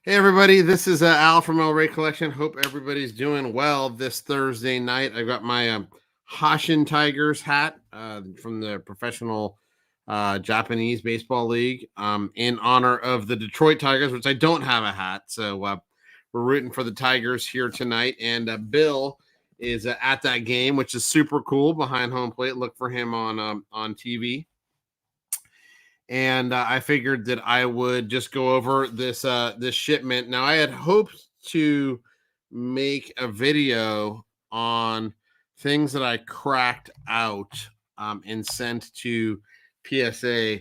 Hey everybody, this is Al from El Rey Collection. Hope everybody's doing well this Thursday night. I've got my Hashin Tigers hat from the professional Japanese baseball league in honor of the Detroit Tigers, which I don't have a hat. So we're rooting for the Tigers here tonight. And Bill is at that game, which is super cool behind home plate. Look for him on TV. And I figured that I would just go over this shipment. Now, I had hoped to make a video on things that I cracked out and sent to PSA.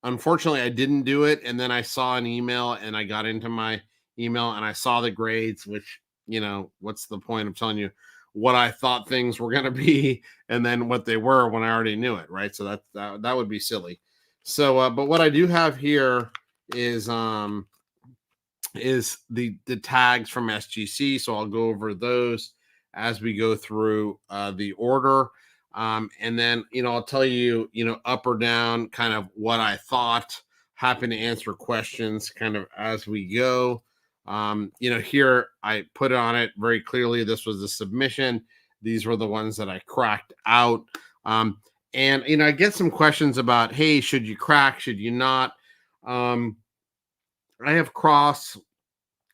Unfortunately, I didn't do it, and then I saw an email, and I got into my email, and I saw the grades. Which, what's the point of telling you what I thought things were going to be, and then what they were when I already knew it, right? So that would be silly. So, but what I do have here is the tags from SGC. So I'll go over those as we go through the order, and then I'll tell you up or down kind of what I thought. Happy to answer questions kind of as we go. Here I put on it very clearly. This was the submission. These were the ones that I cracked out. And I get some questions about, hey, should you crack? Should you not? I have crossed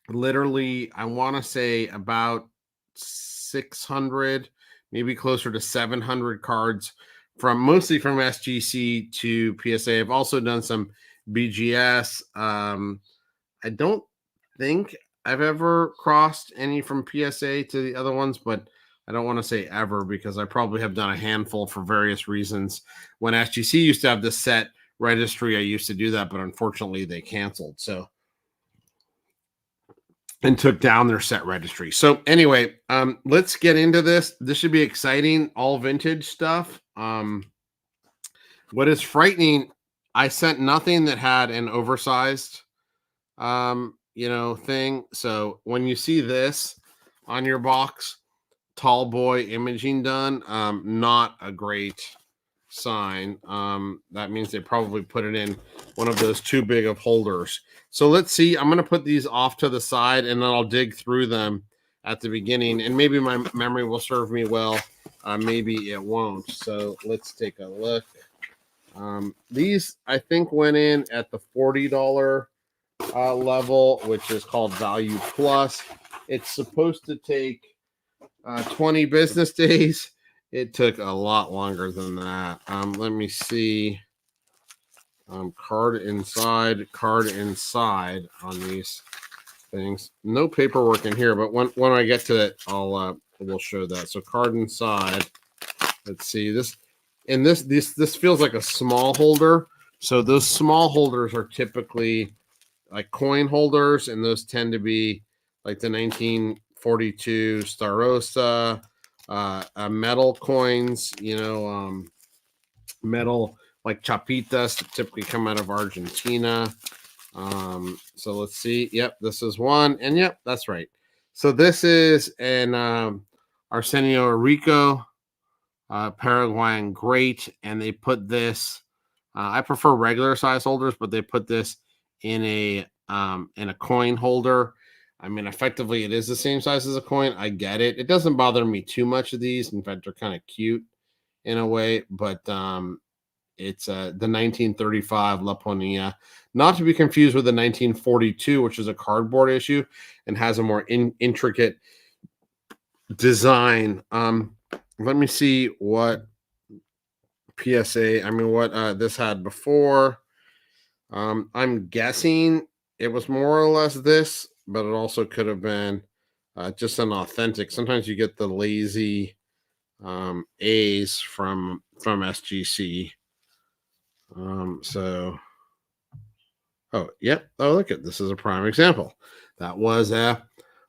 literally, I want to say about 600, maybe closer to 700 cards mostly from SGC to PSA. I've also done some BGS. I don't think I've ever crossed any from PSA to the other ones, but I don't want to say ever because I probably have done a handful for various reasons. When SGC used to have the set registry, I used to do that, but unfortunately they canceled. And took down their set registry. So anyway, let's get into this. This should be exciting, all vintage stuff. What is frightening, I sent nothing that had an oversized thing. So when you see this on your box, tall boy imaging done, not a great sign. That means they probably put it in one of those too big of holders. So let's see. I'm going to put these off to the side, and then I'll dig through them at the beginning, and maybe my memory will serve me well. Maybe it won't. So let's take a look. These, I think, went in at the $40 level, which is called Value Plus. It's supposed to take 20 business days. It took a lot longer than that. Let me see. Card inside on these things. No paperwork in here, but when I get to it, we'll show that. So card inside. Let's see this. And this feels like a small holder. So those small holders are typically like coin holders, and those tend to be like the 1942 Starosta, metal coins, metal like chapitas typically come out of Argentina. So let's see. Yep, this is one. And yep, that's right. So this is an Arsenio Rico, Paraguayan great. And they put this, I prefer regular size holders, but they put this in a coin holder. I mean, effectively, it is the same size as a coin. I get it. It doesn't bother me too much of these. In fact, they're kind of cute in a way. But it's the 1935 Laponia, not to be confused with the 1942, which is a cardboard issue and has a more intricate design. Let me see what PSA. I mean, what this had before. I'm guessing it was more or less this, but it also could have been just an authentic. Sometimes you get the lazy A's from SGC. Yep. Oh, look at this is a prime example. That was a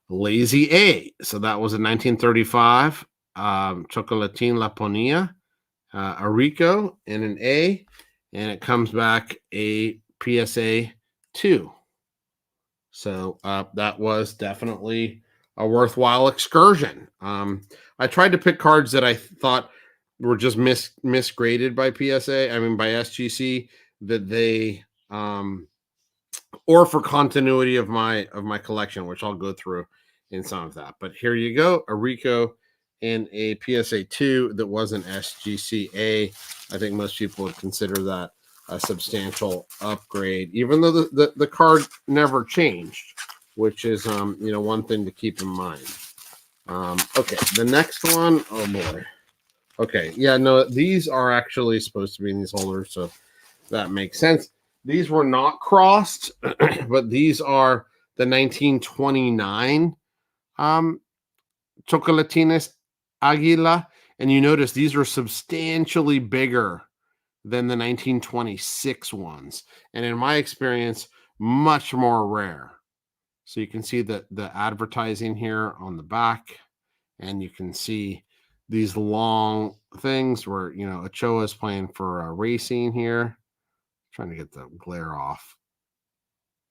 lazy A. So that was a 1935 Chocolatin Laponia, a Rico, and an A, and it comes back a PSA 2. So that was definitely a worthwhile excursion. I tried to pick cards that I thought were just misgraded by PSA. I mean, by SGC, that they or for continuity of my collection, which I'll go through in some of that. But here you go, a Rico and a PSA 2 that was an SGCA. I think most people would consider that a substantial upgrade, even though the card never changed, which is one thing to keep in mind. Okay, the next one, oh boy. Okay, yeah, no, these are actually supposed to be in these holders, so that makes sense. These were not crossed, but these are the 1929 Chocolatines Aguila, and you notice these are substantially bigger than the 1926 ones, and in my experience, much more rare. So you can see the advertising here on the back, and you can see these long things where Ochoa is playing for Racing here. Trying to get the glare off.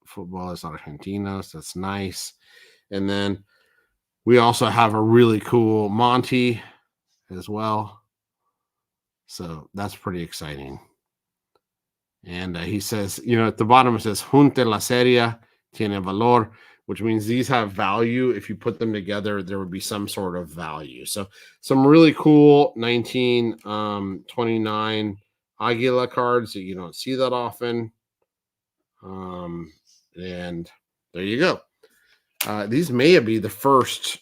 Football is Argentinos. That's nice. And then we also have a really cool Monty as well. So that's pretty exciting. And he says, at the bottom it says, Junte la serie tiene valor, which means these have value. If you put them together, there would be some sort of value. So some really cool 1929 Aguila cards that you don't see that often. And there you go. These may be the first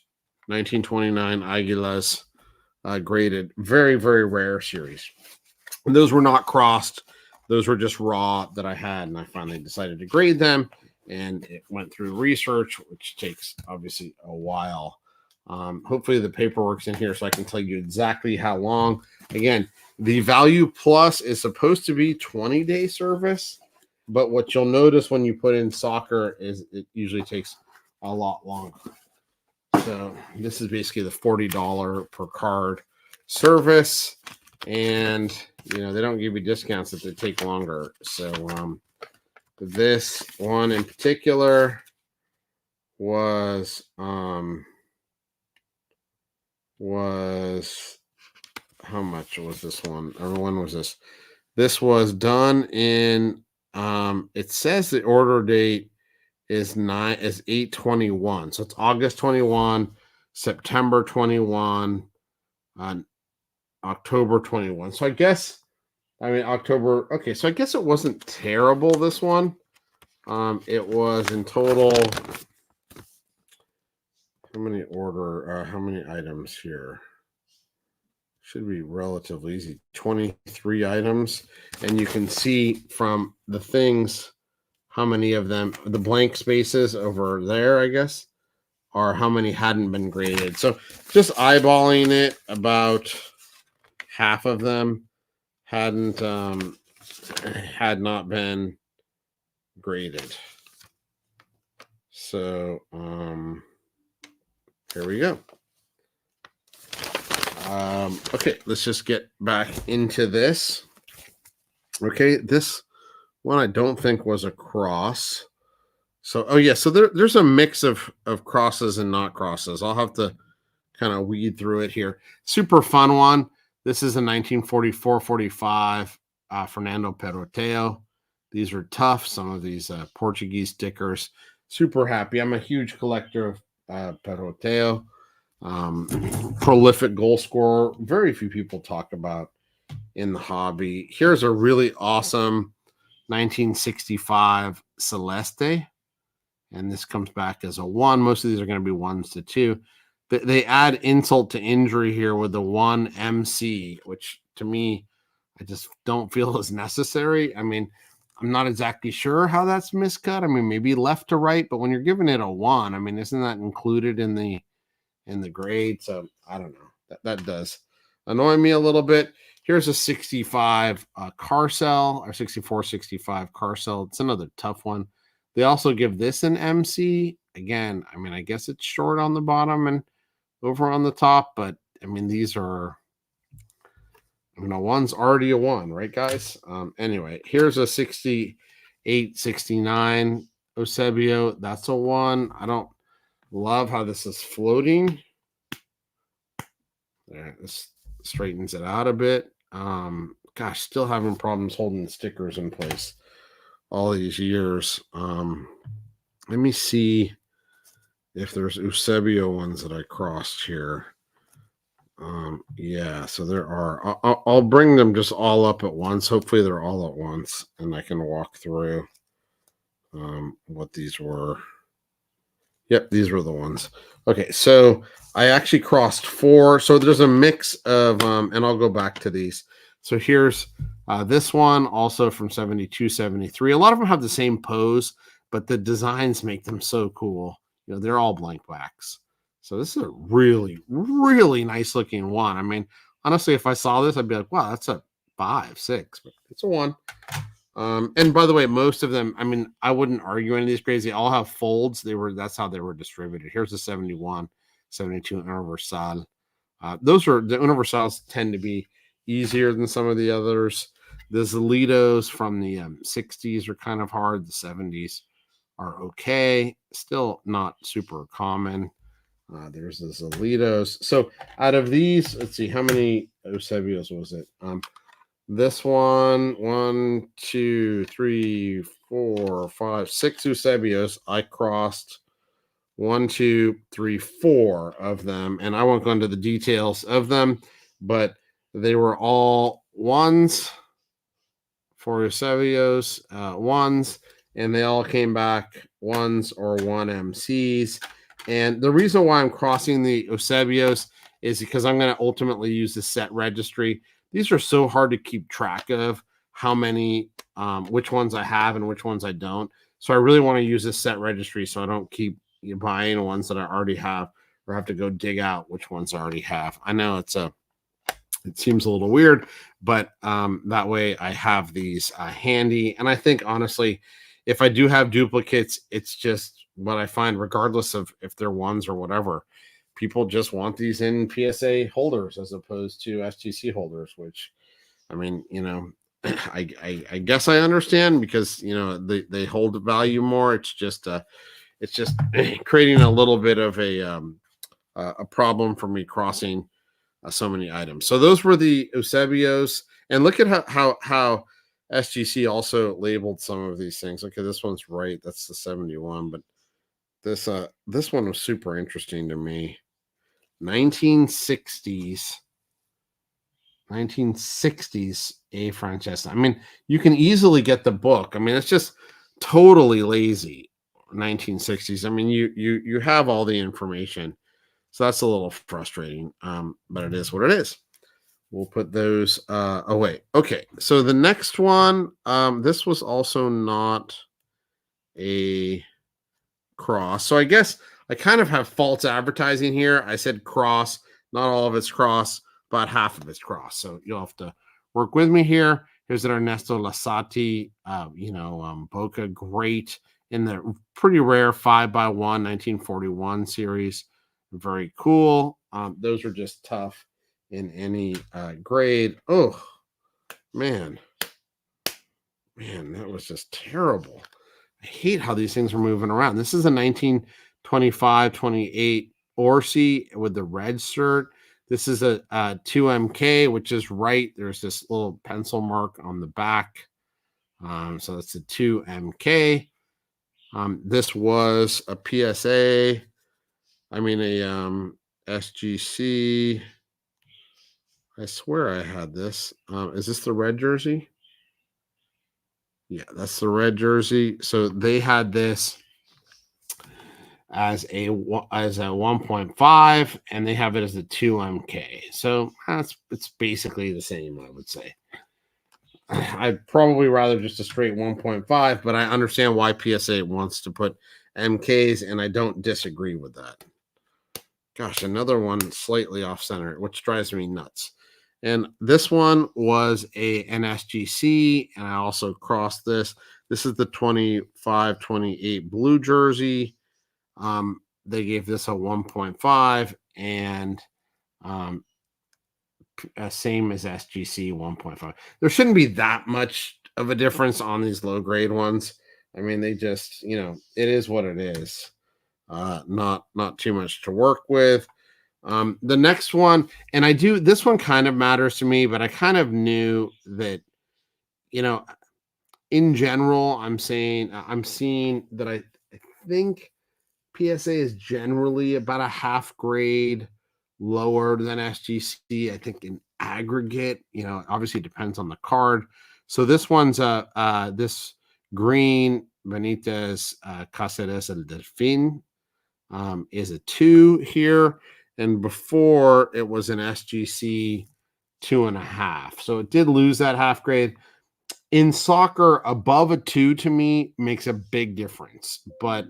1929 Aguilas graded. Very, very rare series. And those were not crossed. Those were just raw that I had, and I finally decided to grade them. And it went through research, which takes obviously a while. Hopefully the paperwork's in here so I can tell you exactly how long. Again, the Value Plus is supposed to be 20-day service, but what you'll notice when you put in soccer is it usually takes a lot longer. So this is basically the $40 per card service, and they don't give you discounts if they take longer. So this one in particular was how much was this one? Or when was this? This was done in it says the order date is 8/21. So it's August 21, September 21, October 21. So October. Okay, so I guess it wasn't terrible, this one. It was in total, how many items here? Should be relatively easy. 23 items. And you can see from the things how many of them, the blank spaces over there, I guess, are how many hadn't been graded. So just eyeballing it, about half of them had not been graded. So here we go. Okay, let's just get back into this. Okay, this one I don't think was a cross. So, so there's a mix of crosses and not crosses. I'll have to kind of weed through it here. Super fun one. This is a 1944-45 Fernando Peroteo. These are tough. Some of these Portuguese stickers. Super happy. I'm a huge collector of Peroteo. Prolific goal scorer. Very few people talk about in the hobby. Here's a really awesome 1965 Celeste. And this comes back as a 1. Most of these are going to be 1s to 2. They add insult to injury here with the 1 MC, which to me, I just don't feel is necessary. I mean, I'm not exactly sure how that's miscut. I mean, maybe left to right, but when you're giving it a 1, I mean, isn't that included in the grade? So I don't know. That does annoy me a little bit. Here's a 65 Carcel, or 64-65 Carcel. It's another tough one. They also give this an MC. Again, I mean, I guess it's short on the bottom and over on the top, but I mean, these are, one's already a 1, right, guys? Anyway, here's a 68-69 Eusebio. That's a 1. I don't love how this is floating. There, this straightens it out a bit. Gosh, still having problems holding the stickers in place. all these years. Let me see if there's Eusebio ones that I crossed here. Yeah, so there are. I'll bring them just all up at once. Hopefully they're all at once, and I can walk through what these were. Yep, these were the ones. Okay, so I actually crossed 4. So there's a mix of, and I'll go back to these. So here's this one, also from 72, 73. A lot of them have the same pose, but the designs make them so cool. You know, they're all blank backs. So this is a really, really nice looking one. I mean, honestly, if I saw this, I'd be like, wow, that's a 5, 6, but it's a 1. And by the way, most of them, I mean, I wouldn't argue any of these grades. They all have folds. That's how they were distributed. Here's the 71, 72 Universal. Those are the Universals tend to be easier than some of the others. The Zolitos from the 60s are kind of hard. The 70s are okay. Still not super common. There's the Zolitos. So out of these, let's see, how many Eusebios was it? This one, 1, 2, 3, 4, 5, 6 Eusebios. I crossed 1, 2, 3, 4 of them, and I won't go into the details of them, but they were all 1s for Eusebios, 1s, and they all came back 1s or 1 MCs. And the reason why I'm crossing the Eusebios is because I'm going to ultimately use the set registry. These are so hard to keep track of how many, which ones I have and which ones I don't. So I really want to use this set registry so I don't keep buying ones that I already have or have to go dig out which ones I already have. I know it seems a little weird, but that way I have these handy. And I think honestly, if I do have duplicates, it's just what I find, regardless of if they're 1s or whatever. People just want these in PSA holders as opposed to SGC holders, which, I mean, you know, I guess I understand because, you know, they hold value more. It's just creating a little bit of a problem for me crossing so many items. So those were the Eusebios, and look at how SGC also labeled some of these things. Okay, this one's right. That's the 71, but this one was super interesting to me. 1960s A. Francesca. I mean, you can easily get the book. I mean, it's just totally lazy. 1960s. I mean, you have all the information, so that's a little frustrating. But it is what it is. We'll put those away. Okay, so the next one, this was also not a cross. So I guess I kind of have false advertising here. I said cross, not all of it's cross, about half of it's cross. So you'll have to work with me here. Here's an Ernesto Lasati, Boca, great in the pretty rare 5x1 1941 series. Very cool. Those are just tough in any grade. Oh, man, that was just terrible. I hate how these things are moving around. This is a 1925-28 Orsi with the red shirt. This is a 2MK, which is right. There's this little pencil mark on the back. So that's a 2MK. This was a PSA. I mean, a SGC. I swear I had this. Is this the red jersey? Yeah, that's the red jersey. So they had this as a 1.5, and they have it as a 2MK. So it's basically the same, I would say. I'd probably rather just a straight 1.5, but I understand why PSA wants to put MKs, and I don't disagree with that. Gosh, another one slightly off center, which drives me nuts. And this one was an SGC, and I also crossed this. This is the 25-28 blue jersey. They gave this a 1.5, and same as SGC 1.5. There shouldn't be that much of a difference on these low grade ones. I mean, they just, it is what it is. Not too much to work with. The next one, and this one kind of matters to me, but I kind of knew that, in general, I'm seeing that I think PSA is generally about a half grade lower than SGC. I think in aggregate, obviously it depends on the card. So this one's this green Benitez Cáceres El Delfín is a 2 here, and before it was an SGC 2.5. So it did lose that half grade. In soccer, above a 2 to me makes a big difference, but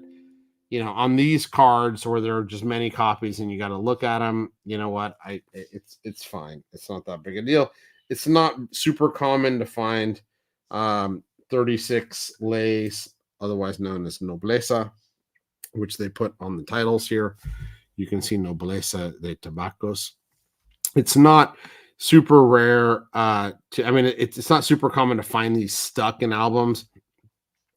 on these cards where there are just many copies and you got to look at them, you know what? It's fine. It's not that big a deal. It's not super common to find 36 Leys, otherwise known as Nobleza, which they put on the titles here. You can see Nobleza de Tabacos. It's not super rare it's not super common to find these stuck in albums.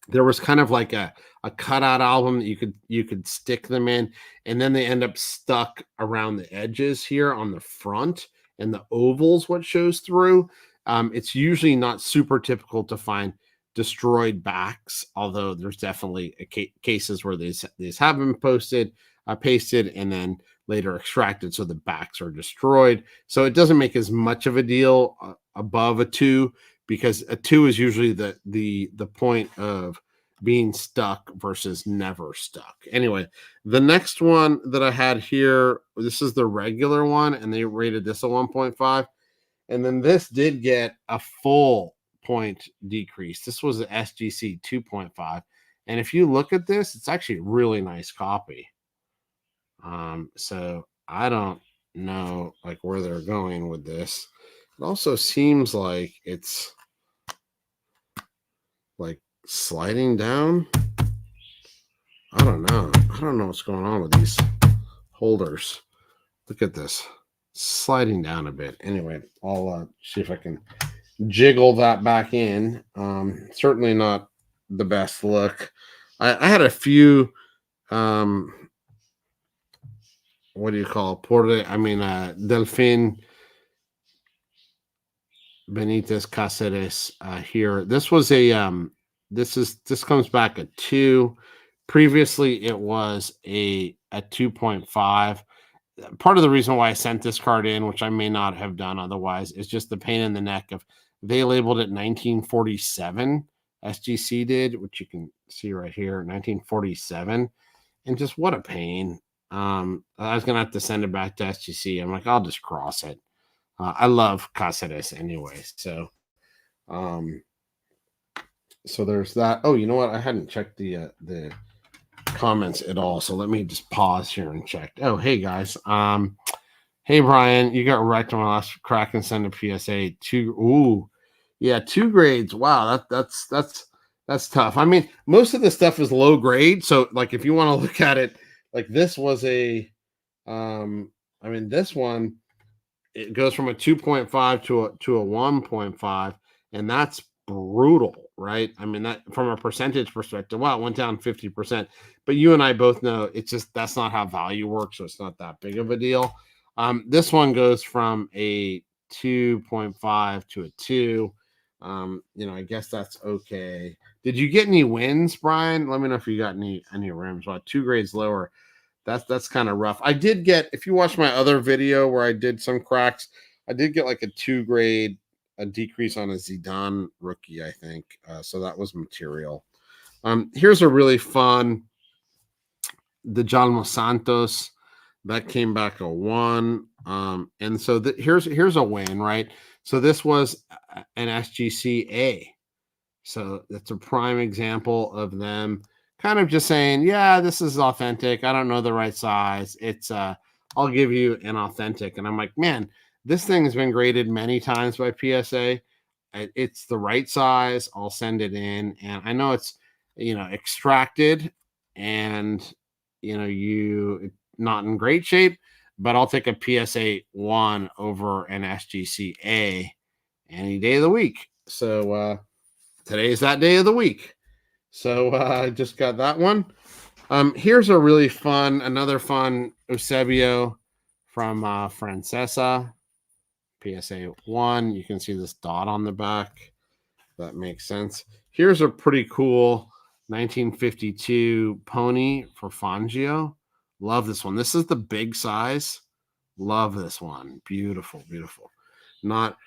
There was kind of like a cutout album that you could stick them in, and then they end up stuck around the edges here on the front, and the oval's what shows through. It's usually not super typical to find destroyed backs, although there's definitely cases where these have been pasted and then later extracted, so the backs are destroyed. So it doesn't make as much of a deal above a 2, because a 2 is usually the point of being stuck versus never stuck. Anyway, the next one that I had here, this is the regular one, and they rated this a 1.5. And then this did get a full point decrease. This was the SGC 2.5. And if you look at this, it's actually a really nice copy. So I don't know like where they're going with this. It also seems like it's like sliding down. I don't know what's going on with these holders. Look at this, sliding down a bit. Anyway, I'll see if I can jiggle that back in. Certainly not the best look. I had a few what do you call it? Delfín Benitez Cáceres here. This was a this comes back at 2. Previously it was a 2.5. Part of the reason why I sent this card in, which I may not have done otherwise, is just the pain in the neck of they labeled it 1947. SGC did, which you can see right here, 1947, and just what a pain. I was gonna have to send it back to SGC. I'm like, I'll just cross it. I love Cáceres anyway, so there's that. Oh, you know what? I hadn't checked the comments at all, so let me just pause here and check. Oh, hey guys. Hey Brian, you got wrecked on my last crack and send a PSA 2. Ooh, yeah, 2 grades. Wow, that's tough. I mean, most of the stuff is low grade, so like if you want to look at it, like this was a this one, it goes from a 2.5 to a 1.5, and that's brutal, right? I mean, that from a percentage perspective, wow, it went down 50%. But you and I both know it's just that's not how value works, so it's not that big of a deal. This one goes from a 2.5 to a 2. I guess that's okay. Did you get any wins, Brian? Let me know if you got any rims. Well, 2 grades lower. That's kind of rough. I did get, if you watch my other video where I did some cracks, I did get like a 2 grade, a decrease on a Zidane rookie, I think. So that was material. Here's a really fun, the Jalmo Santos, that came back a 1. And so here's a win, right? So this was an SGC A. So that's a prime example of them kind of just saying, yeah, this is authentic. I don't know the right size. It's I'll give you an authentic. And I'm like, man, this thing has been graded many times by PSA. It's the right size. I'll send it in. And I know it's, extracted and, you not in great shape, but I'll take a PSA 1 over an SGC A any day of the week. So today's that day of the week. So I just got that one. Here's a really another fun Eusebio from Francesa, PSA 1. You can see this dot on the back. That makes sense. Here's a pretty cool 1952 pony for Fangio. Love this one. This is the big size. Love this one. Beautiful, beautiful. Not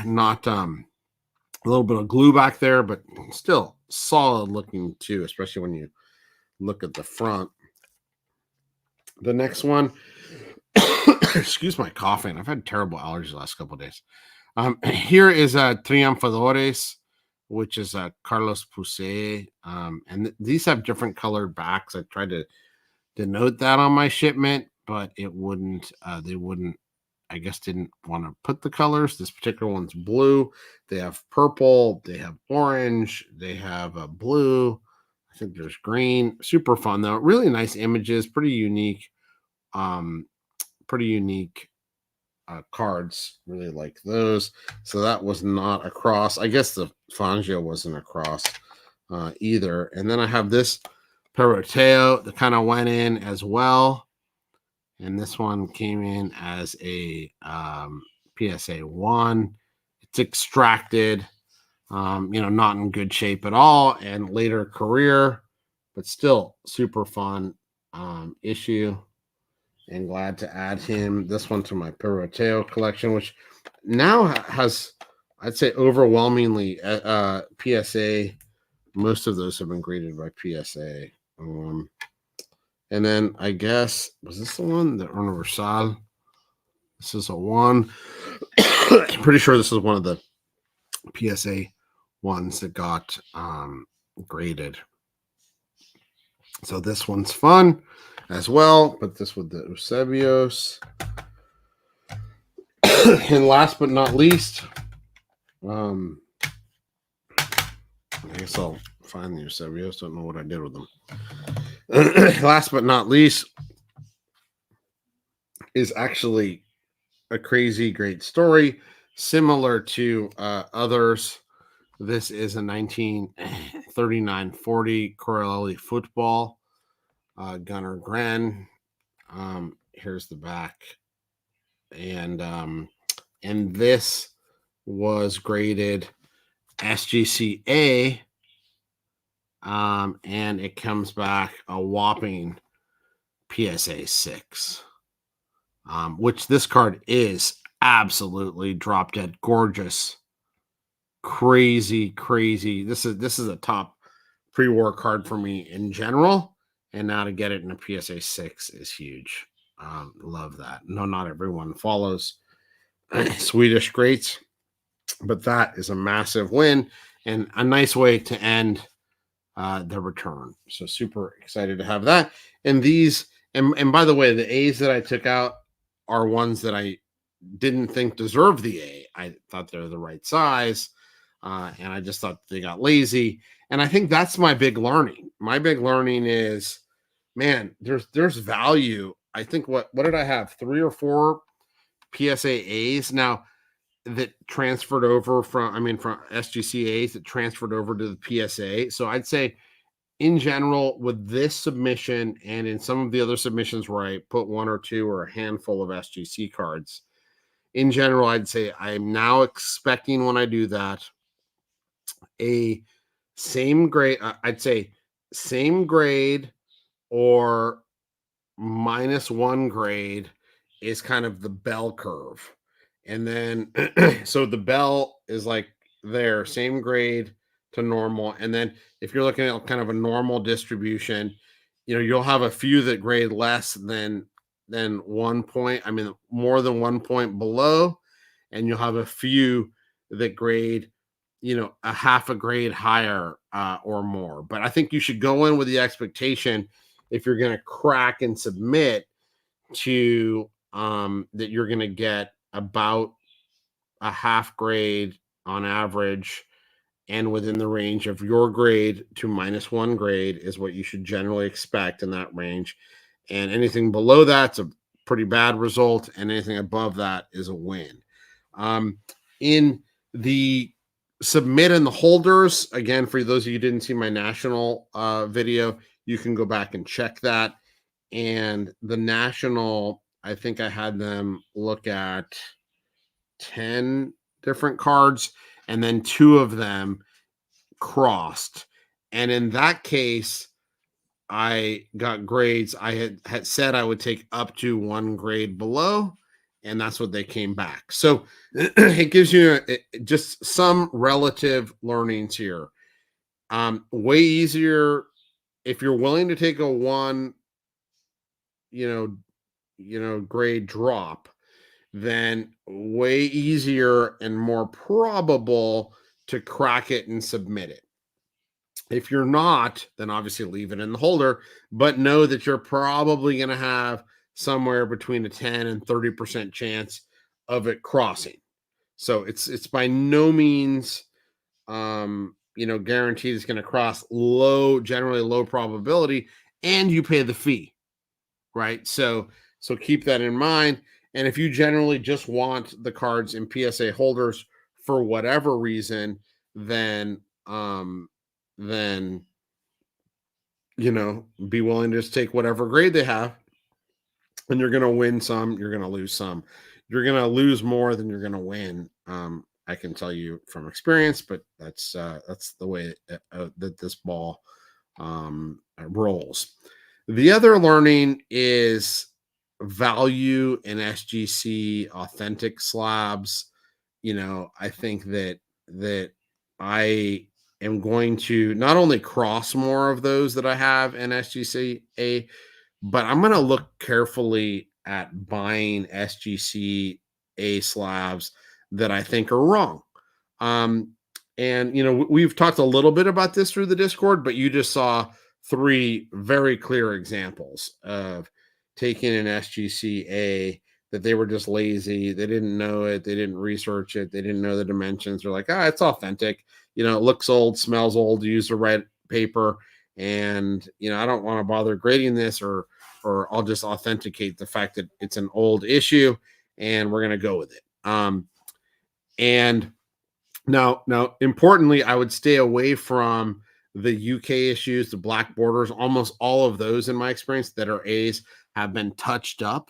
not a little bit of glue back there, but still solid looking too, especially when you look at the front. The next one, excuse my coughing. I've had terrible allergies the last couple of days. Here is Triunfadores, which is Carlos Puse. And these have different colored backs. I tried to denote that on my shipment, but it wouldn't, they wouldn't, I guess, didn't want to put the colors. This particular one's blue. They have purple, they have orange, they have a blue. I think there's green. Super fun though. Really nice images, pretty unique. Pretty unique cards. Really like those. So that was not a cross. I guess the Fangio wasn't a cross either. And then I have this Peroteo that kind of went in as well. And this one came in as a PSA 1. It's extracted, not in good shape at all, and later career, but still super fun issue. And glad to add him, this one, to my Peroteo collection, which now has, I'd say, overwhelmingly PSA. Most of those have been graded by PSA. And then I guess, was this the one? The Universal. This is a 1. I'm pretty sure this is one of the PSA ones that got graded. So this one's fun as well. But this with the Eusebios. And last but not least, I guess I'll find the Eusebios. Don't know what I did with them. Last but not least is actually a crazy great story, similar to others. This is a 1939-40 Corelli football, Gunnar Gren. Here's the back, and this was graded SGC A. And it comes back a whopping PSA 6, which this card is absolutely drop dead gorgeous, crazy. This is a top pre-war card for me in general, and now to get it in a PSA 6 is huge. Love that. No, not everyone follows Swedish greats, but that is a massive win and a nice way to end the return. So super excited to have that. And these, and by the way, the A's that I took out are ones that I didn't think deserved the A. I thought they're the right size, and I just thought they got lazy. And I think that's my big learning. My big learning is, man, there's value. I think what did I have? 3 or 4 PSA A's now that transferred over from SGCAs that transferred over to the PSA. So I'd say in general with this submission and in some of the other submissions where I put 1 or 2 or a handful of SGC cards, in general, I'd say I'm now expecting when I do that a same grade, I'd say same grade or -1 grade is kind of the bell curve. And then, so the bell is like there, same grade to normal. And then if you're looking at kind of a normal distribution, you'll have a few that grade less than 1 point. I mean, more than 1 point below. And you'll have a few that grade, a half a grade higher or more. But I think you should go in with the expectation, if you're going to crack and submit, to that you're going to get about a half grade on average, and within the range of your grade to -1 grade is what you should generally expect in that range. And anything below that's a pretty bad result, and anything above that is a win. In the submit and the holders, again, for those of you who didn't see my national video, you can go back and check that. And the national, I think I had them look at 10 different cards, and then 2 of them crossed. And in that case, I got grades. I had said I would take up to 1 grade below, and that's what they came back. So it gives you just some relative learnings here. Way easier if you're willing to take a 1, grade drop, then way easier and more probable to crack it and submit it. If you're not, then obviously leave it in the holder, but know that you're probably going to have somewhere between a 10 and 30% chance of it crossing. So it's by no means guaranteed it's going to cross. Generally low probability, and you pay the fee, right? So keep that in mind. And if you generally just want the cards in PSA holders for whatever reason, then be willing to just take whatever grade they have, and you're going to win some, you're going to lose some. You're going to lose more than you're going to win. I can tell you from experience, but that's the way that this ball rolls. The other learning is value in SGC authentic slabs. I think that I am going to not only cross more of those that I have in SGC but I'm going to look carefully at buying SGC slabs that I think are wrong. And we've talked a little bit about this through the Discord, but you just saw 3 very clear examples of taking an SGC that they were just lazy. They didn't know it. They didn't research it. They didn't know the dimensions. They're like, it's authentic. It looks old, smells old, use the red paper. And, I don't want to bother grading this, or I'll just authenticate the fact that it's an old issue and we're going to go with it. And now, importantly, I would stay away from the UK issues, the black borders. Almost all of those, in my experience, that are A's have been touched up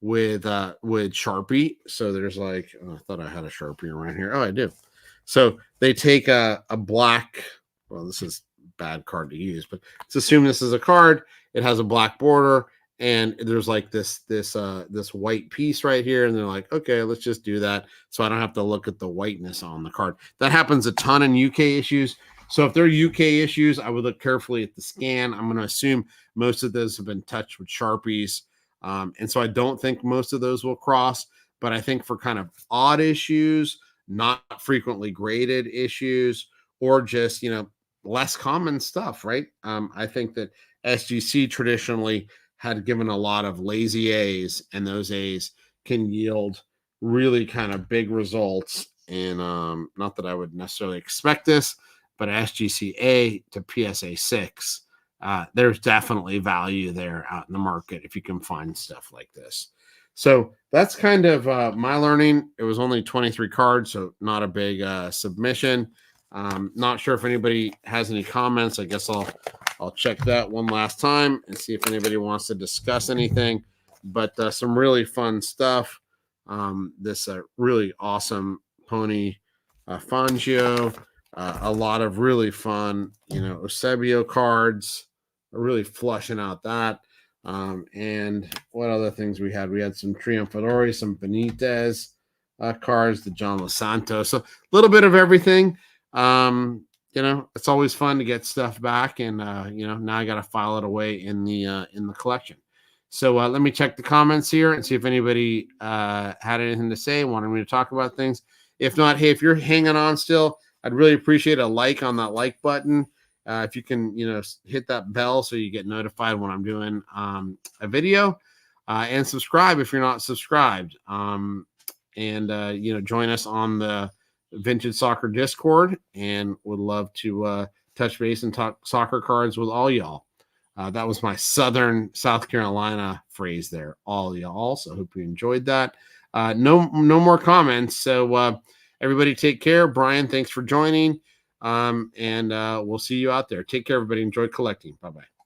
with Sharpie. So there's I thought I had a Sharpie around here. Oh, I do. So they take a black, well, this is bad card to use, but let's assume this is a card. It has a black border, and there's this white piece right here, and they're like, okay, let's just do that, so I don't have to look at the whiteness on the card. That happens a ton in UK issues. So if they're UK issues, I would look carefully at the scan. I'm going to assume most of those have been touched with Sharpies, and so I don't think most of those will cross. But I think for kind of odd issues, not frequently graded issues, or just less common stuff, right? I think that SGC traditionally had given a lot of lazy A's, and those A's can yield really kind of big results. And not that I would necessarily expect this, but SGC A to PSA 6, there's definitely value there out in the market if you can find stuff like this. So that's kind of my learning. It was only 23 cards, so not a big submission. Not sure if anybody has any comments. I guess I'll check that one last time and see if anybody wants to discuss anything. But some really fun stuff. This really awesome pony Fangio. A lot of really fun, Eusebio cards. Really flushing out that. And what other things we had? We had some Triumphadori, some Benitez cards, the John Los Santos. So a little bit of everything. It's always fun to get stuff back, and now I got to file it away in the collection. So let me check the comments here and see if anybody had anything to say, wanted me to talk about things. If not, hey, if you're hanging on still, I'd really appreciate a like on that like button. If you can, hit that bell so you get notified when I'm doing a video, and subscribe if you're not subscribed. And join us on the Vintage Soccer Discord, and would love to touch base and talk soccer cards with all y'all. That was my Southern South Carolina phrase there, all y'all. So I hope you enjoyed that. No more comments. So everybody take care. Brian, thanks for joining. And we'll see you out there. Take care, everybody. Enjoy collecting. Bye-bye.